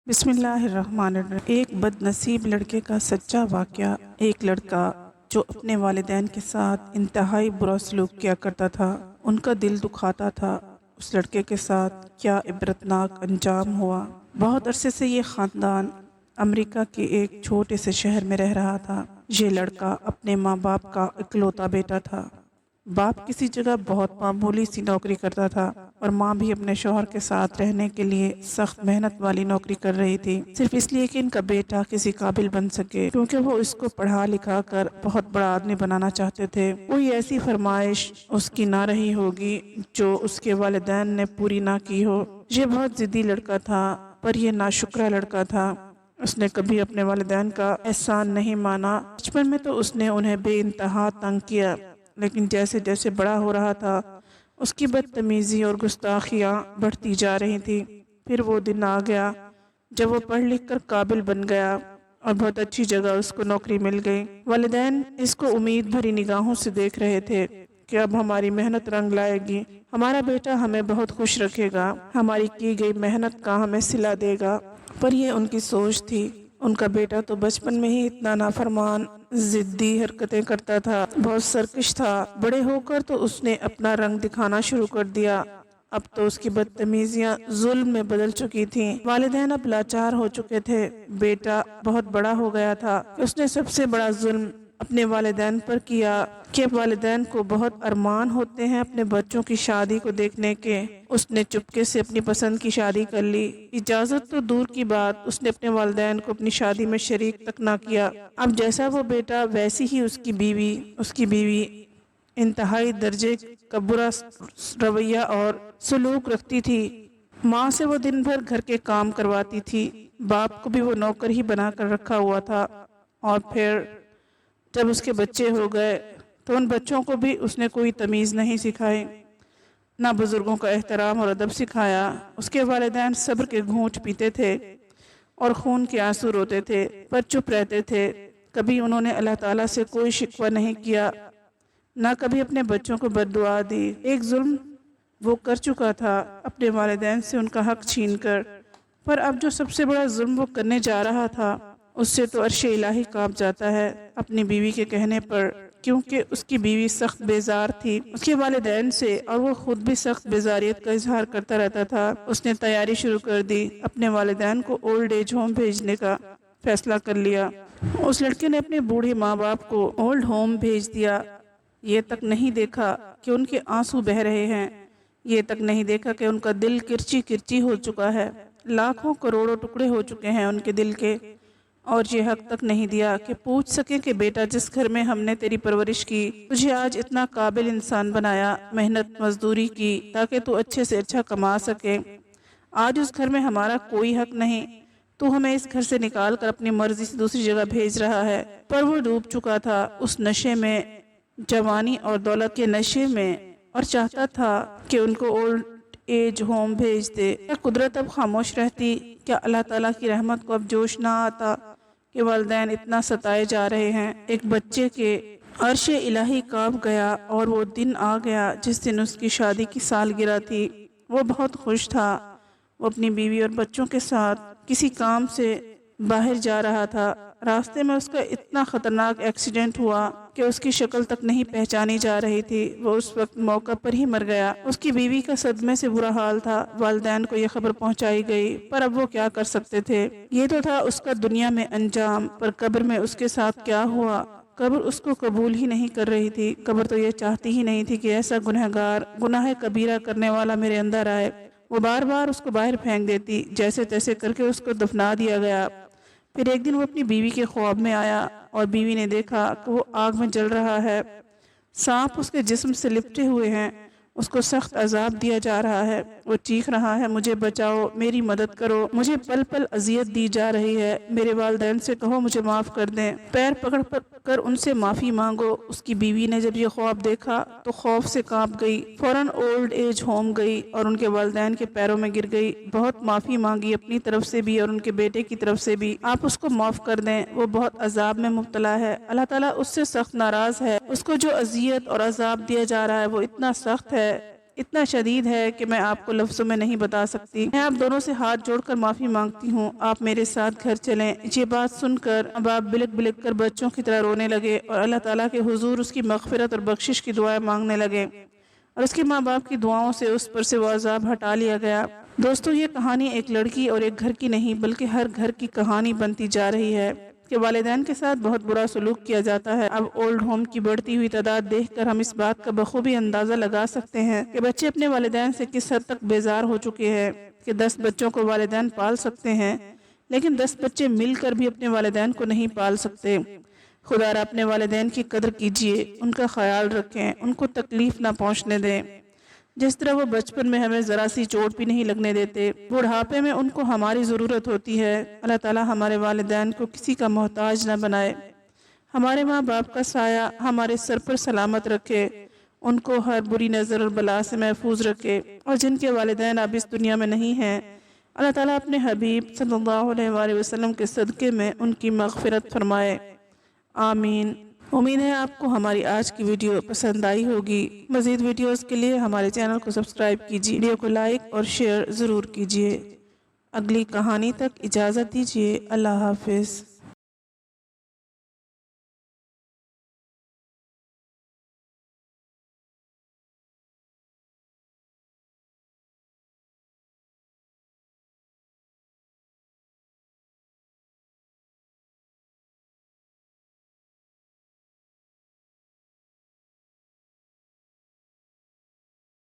بسم اللہ الرحمن الرحیم۔ ایک بد نصیب لڑکے کا سچا واقعہ۔ ایک لڑکا جو اپنے والدین کے ساتھ انتہائی برا سلوک کیا کرتا تھا، ان کا دل دکھاتا تھا۔ اس لڑکے کے ساتھ کیا عبرتناک انجام ہوا۔ بہت عرصے سے یہ خاندان امریکہ کے ایک چھوٹے سے شہر میں رہ رہا تھا۔ یہ لڑکا اپنے ماں باپ کا اکلوتا بیٹا تھا۔ باپ کسی جگہ بہت معمولی سی نوکری کرتا تھا اور ماں بھی اپنے شوہر کے ساتھ رہنے کے لیے سخت محنت والی نوکری کر رہی تھی، صرف اس لیے کہ ان کا بیٹا کسی قابل بن سکے، کیونکہ وہ اس کو پڑھا لکھا کر بہت بڑا آدمی بنانا چاہتے تھے۔ کوئی ایسی فرمائش اس کی نہ رہی ہوگی جو اس کے والدین نے پوری نہ کی ہو۔ یہ بہت ضدی لڑکا تھا، پر یہ ناشکرا لڑکا تھا۔ اس نے کبھی اپنے والدین کا احسان نہیں مانا۔ بچپن میں تو اس نے انہیں بے انتہا تنگ کیا، لیکن جیسے جیسے بڑا ہو رہا تھا اس کی بدتمیزی اور گستاخیاں بڑھتی جا رہی تھی۔ پھر وہ دن آ گیا جب وہ پڑھ لکھ کر قابل بن گیا اور بہت اچھی جگہ اس کو نوکری مل گئی۔ والدین اس کو امید بھری نگاہوں سے دیکھ رہے تھے کہ اب ہماری محنت رنگ لائے گی، ہمارا بیٹا ہمیں بہت خوش رکھے گا، ہماری کی گئی محنت کا ہمیں صلہ دے گا۔ پر یہ ان کی سوچ تھی۔ ان کا بیٹا تو بچپن میں ہی اتنا نافرمان ضدی حرکتیں کرتا تھا، بہت سرکش تھا۔ بڑے ہو کر تو اس نے اپنا رنگ دکھانا شروع کر دیا۔ اب تو اس کی بدتمیزیاں ظلم میں بدل چکی تھیں۔ والدین اب لاچار ہو چکے تھے۔ بیٹا بہت بڑا ہو گیا تھا کہ اس نے سب سے بڑا ظلم اپنے والدین پر کیا کہ والدین کو بہت ارمان ہوتے ہیں اپنے بچوں کی شادی کو دیکھنے کے۔ اس نے چپکے سے اپنی پسند کی شادی کر لی۔ اجازت تو دور کی بات، اس نے اپنے والدین کو اپنی شادی میں شریک تک نہ کیا۔ اب جیسا وہ بیٹا ویسی ہی اس کی بیوی انتہائی درجے کا برا رویہ اور سلوک رکھتی تھی۔ ماں سے وہ دن بھر گھر کے کام کرواتی تھی، باپ کو بھی وہ نوکر ہی بنا کر رکھا ہوا تھا، اور پھر جب اس کے بچے ہو گئے تو ان بچوں کو بھی اس نے کوئی تمیز نہیں سکھائی، نہ بزرگوں کا احترام اور ادب سکھایا۔ اس کے والدین صبر کے گھونٹ پیتے تھے اور خون کے آنسو روتے تھے، پر چپ رہتے تھے۔ کبھی انہوں نے اللہ تعالیٰ سے کوئی شکوہ نہیں کیا، نہ کبھی اپنے بچوں کو بد دعا دی۔ ایک ظلم وہ کر چکا تھا اپنے والدین سے ان کا حق چھین کر، پر اب جو سب سے بڑا ظلم وہ کرنے جا رہا تھا اس سے تو عرش الہی کانپ جاتا ہے اپنی بیوی کے کہنے پر، کیونکہ اس کی بیوی سخت بیزار تھی اس کے والدین سے، اور وہ خود بھی سخت بیزاریت کا اظہار کرتا رہتا تھا۔ اس نے تیاری شروع کر دی، اپنے والدین کو اولڈ ایج ہوم بھیجنے کا فیصلہ کر لیا۔ اس لڑکے نے اپنے بوڑھے ماں باپ کو اولڈ ہوم بھیج دیا۔ یہ تک نہیں دیکھا کہ ان کے آنسو بہہ رہے ہیں، یہ تک نہیں دیکھا کہ ان کا دل کرچی کرچی ہو چکا ہے، لاکھوں کروڑوں ٹکڑے ہو چکے ہیں ان کے دل کے، اور یہ حق تک نہیں دیا کہ پوچھ سکے کہ بیٹا جس گھر میں ہم نے تیری پرورش کی، تجھے آج اتنا قابل انسان بنایا، محنت مزدوری کی تاکہ تو اچھے سے اچھا کما سکے، آج اس گھر میں ہمارا کوئی حق نہیں، تو ہمیں اس گھر سے نکال کر اپنی مرضی سے دوسری جگہ بھیج رہا ہے۔ پر وہ ڈوب چکا تھا اس نشے میں، جوانی اور دولت کے نشے میں، اور چاہتا تھا کہ ان کو اولڈ ایج ہوم بھیج دے۔ کیا قدرت اب خاموش رہتی؟ کیا اللہ تعالیٰ کی رحمت کو اب جوش نہ آتا کہ والدین اتنا ستائے جا رہے ہیں؟ ایک بچے کے عرش الہی کانپ گیا، اور وہ دن آ گیا جس دن اس کی شادی کی سالگرہ تھی۔ وہ بہت خوش تھا۔ وہ اپنی بیوی اور بچوں کے ساتھ کسی کام سے باہر جا رہا تھا۔ راستے میں اس کا اتنا خطرناک ایکسیڈنٹ ہوا کہ اس کی شکل تک نہیں پہچانی جا رہی تھی۔ وہ اس وقت موقع پر ہی مر گیا۔ اس کی بیوی کا صدمے سے برا حال تھا۔ والدین کو یہ خبر پہنچائی گئی، پر اب وہ کیا کر سکتے تھے؟ یہ تو تھا اس کا دنیا میں انجام، پر قبر میں اس کے ساتھ کیا ہوا؟ قبر اس کو قبول ہی نہیں کر رہی تھی۔ قبر تو یہ چاہتی ہی نہیں تھی کہ ایسا گنہگار، گناہ کبیرہ کرنے والا میرے اندر آئے۔ وہ بار بار اس کو باہر پھینک دیتی، جیسے تیسے کر کے اس کو دفنا دیا گیا۔ پھر ایک دن وہ اپنی بیوی کے خواب میں آیا، اور بیوی نے دیکھا کہ وہ آگ میں جل رہا ہے، سانپ اس کے جسم سے لپٹے ہوئے ہیں، اس کو سخت عذاب دیا جا رہا ہے، وہ چیخ رہا ہے، مجھے بچاؤ، میری مدد کرو، مجھے پل پل اذیت دی جا رہی ہے، میرے والدین سے کہو مجھے معاف کر دیں، پیر پکڑ کر ان سے معافی مانگو۔ اس کی بیوی نے جب یہ خواب دیکھا تو خوف سے کانپ گئی، فوراً اولڈ ایج ہوم گئی اور ان کے والدین کے پیروں میں گر گئی، بہت معافی مانگی اپنی طرف سے بھی اور ان کے بیٹے کی طرف سے بھی۔ آپ اس کو معاف کر دیں، وہ بہت عذاب میں مبتلا ہے، اللہ تعالیٰ اس سے سخت ناراض ہے، اس کو جو اذیت اور عذاب دیا جا رہا ہے وہ اتنا سخت ہے اتنا شدید ہے کہ میں آپ کو لفظوں میں نہیں بتا سکتی۔ میں آپ دونوں سے ہاتھ جوڑ کر معافی مانگتی ہوں، آپ میرے ساتھ گھر چلیں۔ یہ بات سن کر اب آپ بلک بلک کر بچوں کی طرح رونے لگے اور اللہ تعالیٰ کے حضور اس کی مغفرت اور بخشش کی دعائیں مانگنے لگے، اور اس کے ماں باپ کی دعاؤں سے اس پر سے وہ عذاب ہٹا لیا گیا۔ دوستو، یہ کہانی ایک لڑکی اور ایک گھر کی نہیں بلکہ ہر گھر کی کہانی بنتی جا رہی ہے کہ والدین کے ساتھ بہت برا سلوک کیا جاتا ہے۔ اب اولڈ ہوم کی بڑھتی ہوئی تعداد دیکھ کر ہم اس بات کا بخوبی اندازہ لگا سکتے ہیں کہ بچے اپنے والدین سے کس حد تک بیزار ہو چکے ہیں کہ 10 بچوں کو والدین پال سکتے ہیں لیکن 10 بچے مل کر بھی اپنے والدین کو نہیں پال سکتے۔ خدا را اپنے والدین کی قدر کیجئے، ان کا خیال رکھیں، ان کو تکلیف نہ پہنچنے دیں۔ جس طرح وہ بچپن میں ہمیں ذرا سی چوٹ بھی نہیں لگنے دیتے، بڑھاپے میں ان کو ہماری ضرورت ہوتی ہے۔ اللہ تعالیٰ ہمارے والدین کو کسی کا محتاج نہ بنائے، ہمارے ماں باپ کا سایہ ہمارے سر پر سلامت رکھے، ان کو ہر بری نظر اور بلا سے محفوظ رکھے، اور جن کے والدین اب اس دنیا میں نہیں ہیں، اللہ تعالیٰ اپنے حبیب صلی اللہ علیہ وآلہ وسلم کے صدقے میں ان کی مغفرت فرمائے، آمین۔ امید ہے آپ کو ہماری آج کی ویڈیو پسند آئی ہوگی۔ مزید ویڈیوز کے لیے ہمارے چینل کو سبسکرائب کیجیے، ویڈیو کو لائک اور شیئر ضرور کیجیے۔ اگلی کہانی تک اجازت دیجیے، اللہ حافظ۔